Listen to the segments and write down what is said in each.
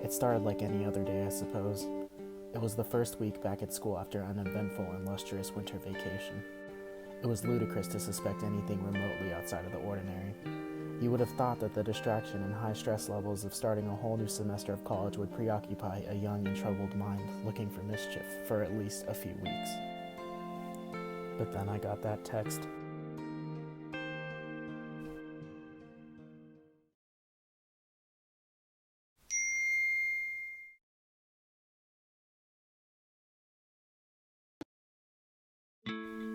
It started like any other day, I suppose. It was the first week back at school after an uneventful and lustrous winter vacation. It was ludicrous to suspect anything remotely outside of the ordinary. You would have thought that the distraction and high stress levels of starting a whole new semester of college would preoccupy a young and troubled mind looking for mischief for at least a few weeks. But then I got that text.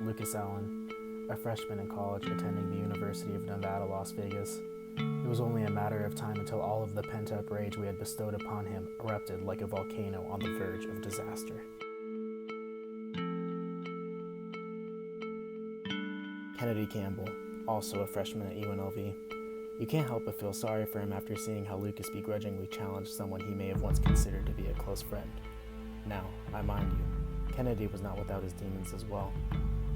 Lucas Allen, a freshman in college attending the University of Nevada, Las Vegas. It was only a matter of time until all of the pent-up rage we had bestowed upon him erupted like a volcano on the verge of disaster. Kennedy Campbell, also a freshman at UNLV. You can't help but feel sorry for him after seeing how Lucas begrudgingly challenged someone he may have once considered to be a close friend. Now, I mind you, Kennedy was not without his demons as well.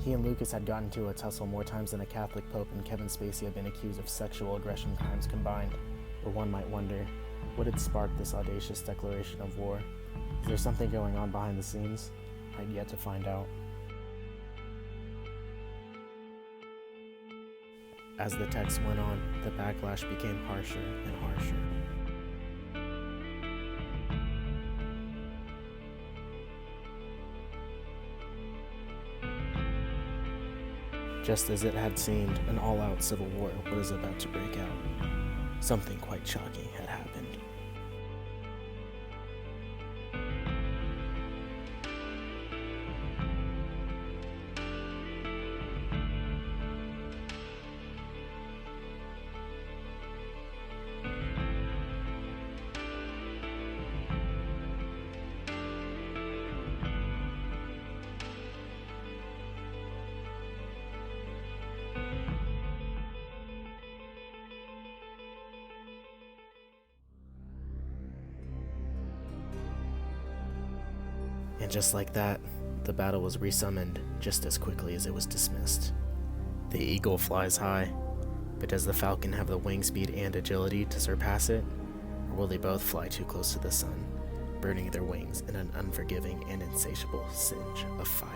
He and Lucas had gotten into a tussle more times than a Catholic Pope and Kevin Spacey had been accused of sexual aggression crimes combined. Or one might wonder, what had sparked this audacious declaration of war? Is there something going on behind the scenes? I'd yet to find out. As the text went on, the backlash became harsher and harsher. Just as it had seemed, an all-out civil war was about to break out. Something quite shocking had happened. And just like that, the battle was resummoned just as quickly as it was dismissed. The eagle flies high, but does the falcon have the wing speed and agility to surpass it? Or will they both fly too close to the sun, burning their wings in an unforgiving and insatiable singe of fire?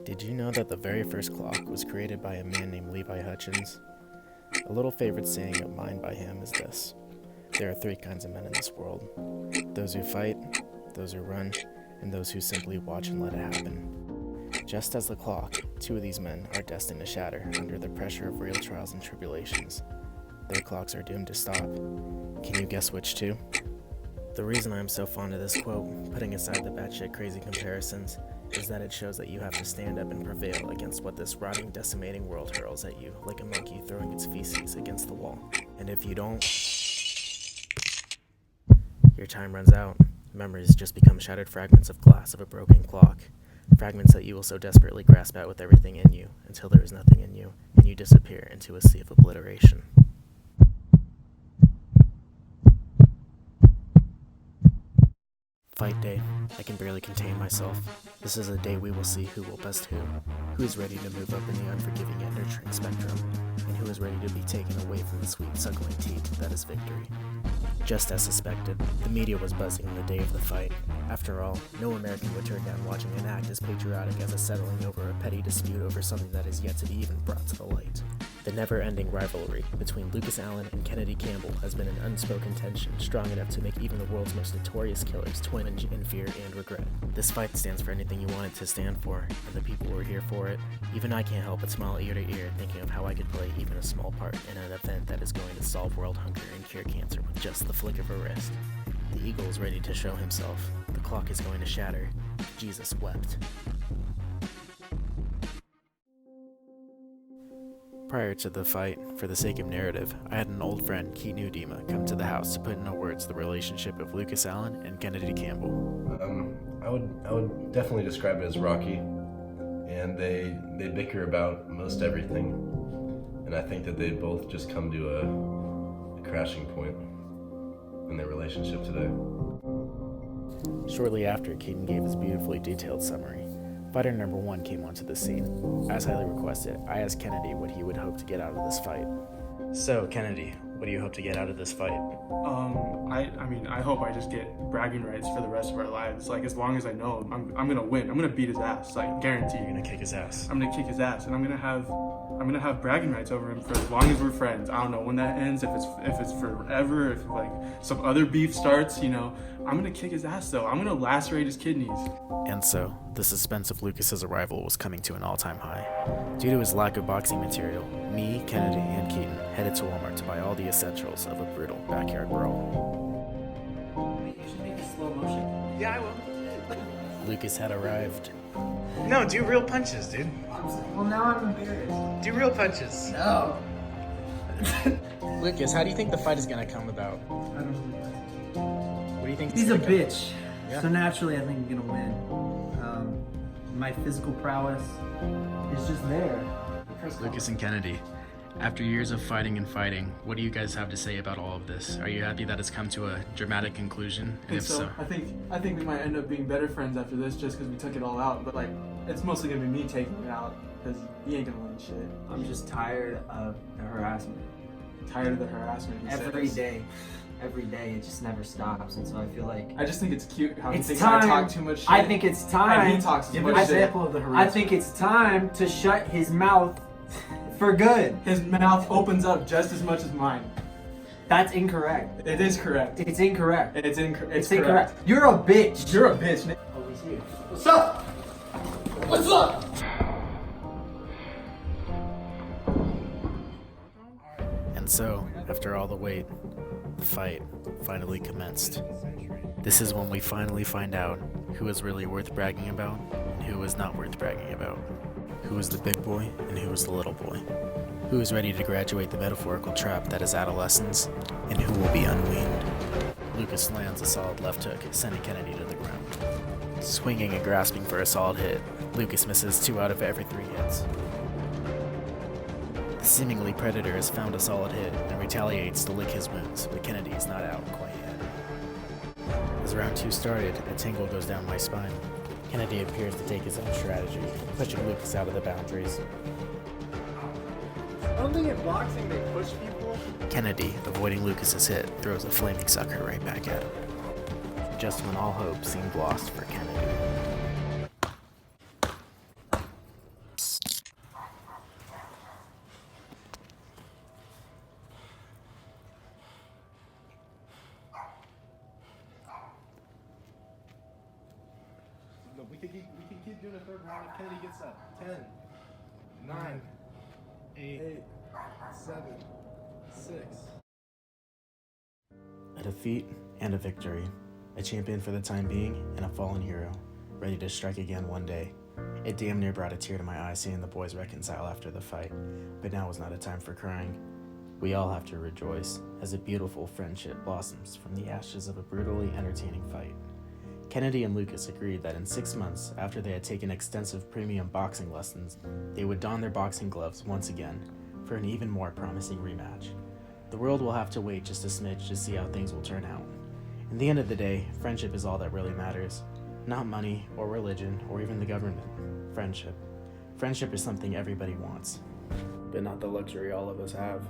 Did you know that the very first clock was created by a man named Levi Hutchins? A little favorite saying of mine by him is this: there are three kinds of men in this world. Those who fight, those who run, and those who simply watch and let it happen. Just as the clock, two of these men are destined to shatter under the pressure of real trials and tribulations. Their clocks are doomed to stop. Can you guess which two? The reason I am so fond of this quote, putting aside the batshit crazy comparisons, is that it shows that you have to stand up and prevail against what this rotting, decimating world hurls at you, like a monkey throwing its feces against the wall. And if you don't, your time runs out. Memories just become shattered fragments of glass of a broken clock. Fragments that you will so desperately grasp at with everything in you, until there is nothing in you, and you disappear into a sea of obliteration. Fight day. I can barely contain myself. This is a day we will see who will best who is ready to move up in the unforgiving yet nurturing spectrum, and who is ready to be taken away from the sweet suckling teat that is victory. Just as suspected, the media was buzzing on the day of the fight. After all, no American would turn down watching an act as patriotic as a settling over a petty dispute over something that is yet to be even brought to the light. The never-ending rivalry between Lucas Allen and Kennedy Campbell has been an unspoken tension strong enough to make even the world's most notorious killers twinge in fear and regret. This fight stands for anything you want it to stand for, and the people who are here for it. Even I can't help but smile ear to ear thinking of how I could play even a small part in an event that is going to solve world hunger and cure cancer with just the flick of a wrist. The eagle is ready to show himself. The clock is going to shatter. Jesus wept. Prior to the fight, for the sake of narrative, I had an old friend, Keaton Udema, come to the house to put into words the relationship of Lucas Allen and Kennedy Campbell. I would definitely describe it as rocky, and they bicker about most everything, and I think that they both just come to a crashing point in their relationship today. Shortly after, Keaton gave his beautifully detailed summary. Fighter number 1 came onto the scene. As highly requested, I asked Kennedy what he would hope to get out of this fight. So, Kennedy, what do you hope to get out of this fight? I hope I just get bragging rights for the rest of our lives. Like, as long as I know I'm gonna win. I'm gonna beat his ass, like, guaranteed. You're gonna kick his ass. I'm gonna kick his ass, and I'm gonna have bragging rights over him for as long as we're friends. I don't know when that ends, if it's forever, if like some other beef starts, you know. I'm gonna kick his ass though. I'm gonna lacerate his kidneys. And so, the suspense of Lucas's arrival was coming to an all-time high. Due to his lack of boxing material, me, Kennedy, and Keaton headed to Walmart to buy all the essentials of a brutal backyard brawl. You should make a slow motion. Yeah, I will. Lucas had arrived. No, do real punches, dude. Well, now I'm embarrassed. Do real punches. No. Lucas, how do you think the fight is gonna come about? I don't know. What do you think? He's a bitch. Yeah. So naturally, I think I'm gonna win. My physical prowess is just there. Lucas and Kennedy, after years of fighting and fighting, what do you guys have to say about all of this? Are you happy that it's come to a dramatic conclusion? And if so, I think we might end up being better friends after this, just because we took it all out. But like, it's mostly gonna be me taking it out, because he ain't gonna win shit. I'm just tired of the harassment. Tired of the harassment. Every day, it just never stops, and so I feel like I just think it's cute how he it's thinks time. I talk too much shit. I think it's time. And he talks too much shit. Example of the harassment. I think it's time to shut his mouth for good. His mouth opens up just as much as mine. That's incorrect. It is correct. It's incorrect. It's It's correct. incorrect. You're a bitch. You're a bitch, Nick. Oh, he's here. What's up? What's up? and so, after all the wait, the fight finally commenced. This is when we finally find out who is really worth bragging about and who is not worth bragging about. Who is the big boy and who is the little boy. Who is ready to graduate the metaphorical trap that is adolescence, and who will be unweaned. Lucas lands a solid left hook, sending Kennedy to the ground. Swinging and grasping for a solid hit, Lucas misses 2 out of every 3 hits. The seemingly predator has found a solid hit and retaliates to lick his wounds, but Kennedy is not out quite yet. As round 2 started, a tingle goes down my spine. Kennedy appears to take his own strategy, pushing Lucas out of the boundaries. I don't think in boxing they push people. Kennedy, avoiding Lucas's hit, throws a flaming sucker right back at him. Just when all hope seemed lost for Kennedy. No, we can keep doing a third round. Kennedy gets up. 10, 9, 8, 7, 6. A defeat and a victory. A champion for the time being and a fallen hero, ready to strike again one day. It damn near brought a tear to my eye seeing the boys reconcile after the fight, but now is not a time for crying. We all have to rejoice as a beautiful friendship blossoms from the ashes of a brutally entertaining fight. Kennedy and Lucas agreed that in 6 months, after they had taken extensive premium boxing lessons, they would don their boxing gloves once again for an even more promising rematch. The world will have to wait just a smidge to see how things will turn out. In the end of the day, friendship is all that really matters. Not money, or religion, or even the government. Friendship. Friendship is something everybody wants, but not the luxury all of us have.